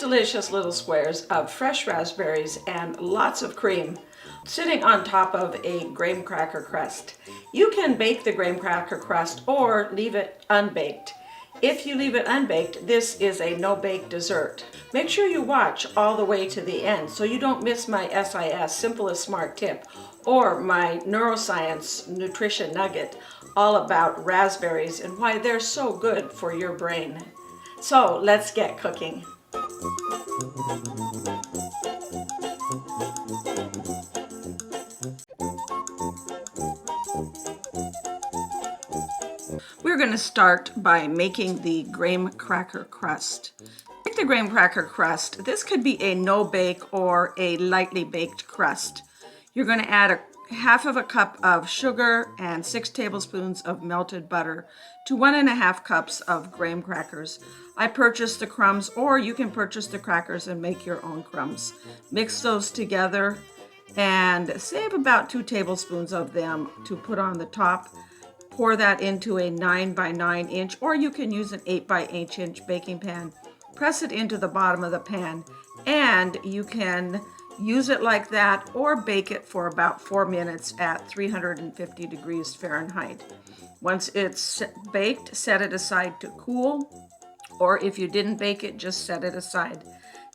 delicious little squares of fresh raspberries and lots of cream sitting on top of a graham cracker crust. You can bake the graham cracker crust or leave it unbaked. If you leave it unbaked, this is a no-bake dessert. Make sure you watch all the way to the end so you don't miss my SIS, Simple is Smart tip, or my neuroscience nutrition nugget all about raspberries and why they're so good for your brain. So let's get cooking. We're going to start by making the graham cracker crust. Make the graham cracker crust. This could be a no-bake or a lightly baked crust. You're going to add half of a cup of sugar and 6 tablespoons of melted butter to 1.5 cups of graham crackers. I purchased the crumbs, or you can purchase the crackers and make your own crumbs. Mix those together and save about 2 tablespoons of them to put on the top. Pour that into a 9 by 9 inch, or you can use an 8 by 8 inch baking pan. Press it into the bottom of the pan, and you can use it like that or bake it for about 4 minutes at 350 degrees Fahrenheit. Once it's baked, set it aside to cool, or if you didn't bake it, just set it aside.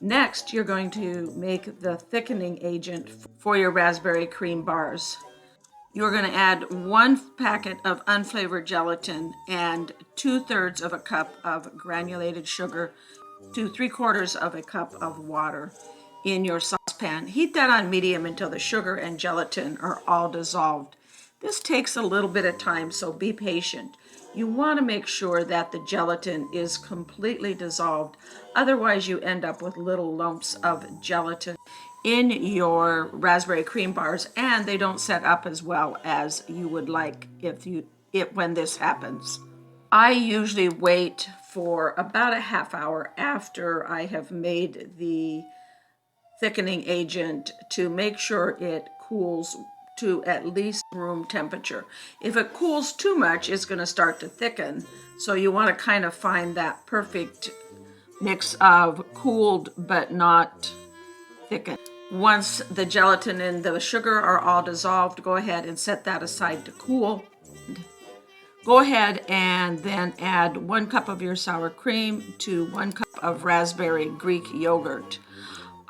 Next, you're going to make the thickening agent for your raspberry cream bars. You're going to add 1 packet of unflavored gelatin and 2/3 of a cup of granulated sugar to 3/4 of a cup of water in your saucepan. Heat that on medium until the sugar and gelatin are all dissolved. This takes a little bit of time, so be patient. You want to make sure that the gelatin is completely dissolved. Otherwise, you end up with little lumps of gelatin in your raspberry cream bars, and they don't set up as well as you would like when this happens. I usually wait for about a half hour after I have made the thickening agent to make sure it cools to at least room temperature. If it cools too much, it's going to start to thicken. So you want to kind of find that perfect mix of cooled but not thickened. Once the gelatin and the sugar are all dissolved, go ahead and set that aside to cool. Go ahead and then add 1 cup of your sour cream to 1 cup of raspberry Greek yogurt.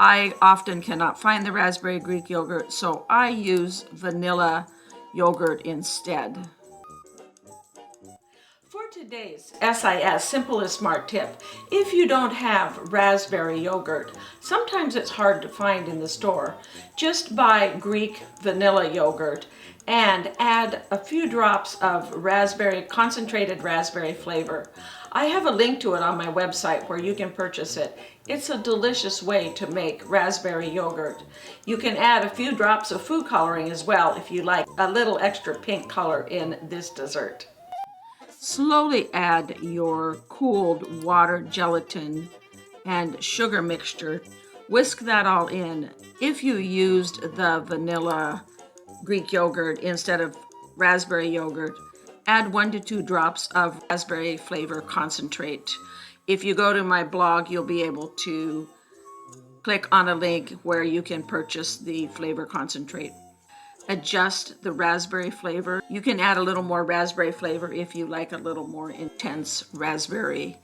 I often cannot find the raspberry Greek yogurt, so I use vanilla yogurt instead. For today's SIS, Simple is Smart tip, if you don't have raspberry yogurt, sometimes it's hard to find in the store, just buy Greek vanilla yogurt and add a few drops of concentrated raspberry flavor. I have a link to it on my website where you can purchase it. It's a delicious way to make raspberry yogurt. You can add a few drops of food coloring as well if you like a little extra pink color in this dessert. Slowly add your cooled water, gelatin, and sugar mixture. Whisk that all in. If you used the vanilla Greek yogurt instead of raspberry yogurt, add 1 to 2 drops of raspberry flavor concentrate. If you go to my blog, you'll be able to click on a link where you can purchase the flavor concentrate. Adjust the raspberry flavor. You can add a little more raspberry flavor if you like a little more intense raspberry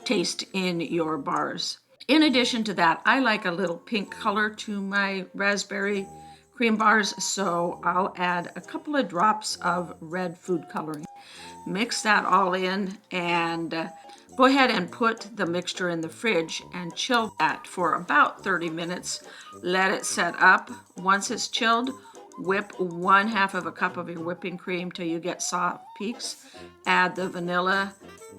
taste in your bars. In addition to that, I like a little pink color to my raspberry cream bars, so I'll add a couple of drops of red food coloring. Mix that all in and go ahead and put the mixture in the fridge and chill that for about 30 minutes. Let it set up. Once it's chilled, whip 1/2 of a cup of your whipping cream till you get soft peaks. Add the vanilla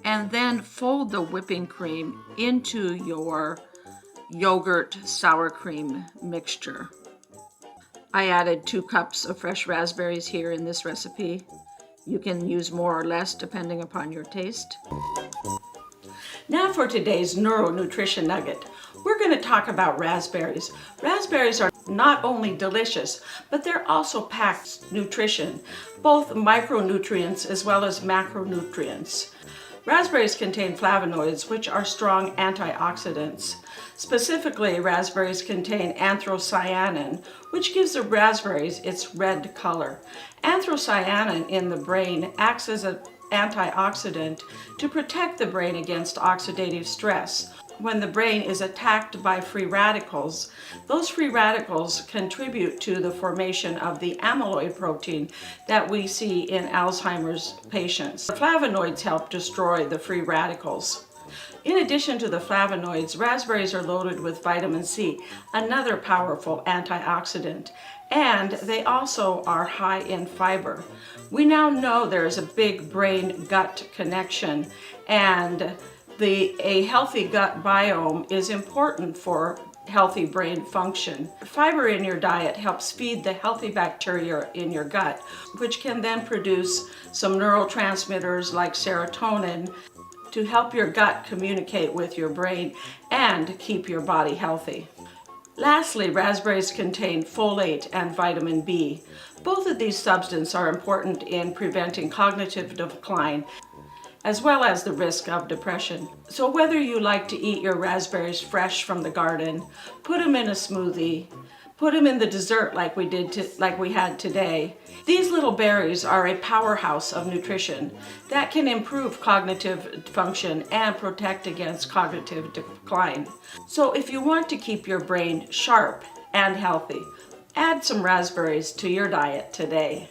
and then fold the whipping cream into your yogurt sour cream mixture. I added 2 cups of fresh raspberries here in this recipe. You can use more or less depending upon your taste. Now for today's neuronutrition nugget. We're going to talk about raspberries. Raspberries are not only delicious, but they're also packed nutrition, both micronutrients as well as macronutrients. Raspberries contain flavonoids, which are strong antioxidants. Specifically, raspberries contain anthocyanin, which gives the raspberries its red color. Anthocyanin in the brain acts as an antioxidant to protect the brain against oxidative stress. When the brain is attacked by free radicals, those free radicals contribute to the formation of the amyloid protein that we see in Alzheimer's patients. The flavonoids help destroy the free radicals. In addition to the flavonoids, raspberries are loaded with vitamin C, another powerful antioxidant, and they also are high in fiber. We now know there is a big brain-gut connection, and a healthy gut biome is important for healthy brain function. Fiber in your diet helps feed the healthy bacteria in your gut, which can then produce some neurotransmitters like serotonin to help your gut communicate with your brain and keep your body healthy. Lastly, raspberries contain folate and vitamin B. Both of these substances are important in preventing cognitive decline, as well as the risk of depression. So whether you like to eat your raspberries fresh from the garden, put them in a smoothie, put them in the dessert like we had today, these little berries are a powerhouse of nutrition that can improve cognitive function and protect against cognitive decline. So if you want to keep your brain sharp and healthy, add some raspberries to your diet today.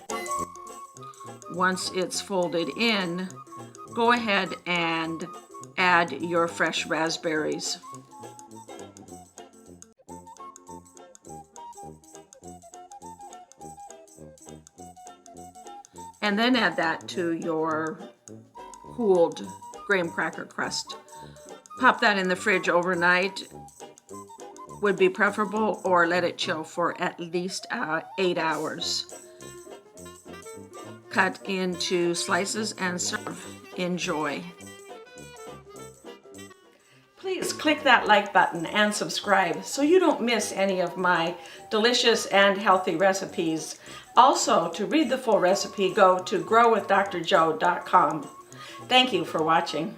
Once it's folded in, go ahead and add your fresh raspberries. And then add that to your cooled graham cracker crust. Pop that in the fridge overnight would be preferable, or let it chill for at least 8 hours. Cut into slices and serve. Enjoy. Please click that like button and subscribe so you don't miss any of my delicious and healthy recipes. Also, to read the full recipe, go to growwithdrjoe.com. Thank you for watching.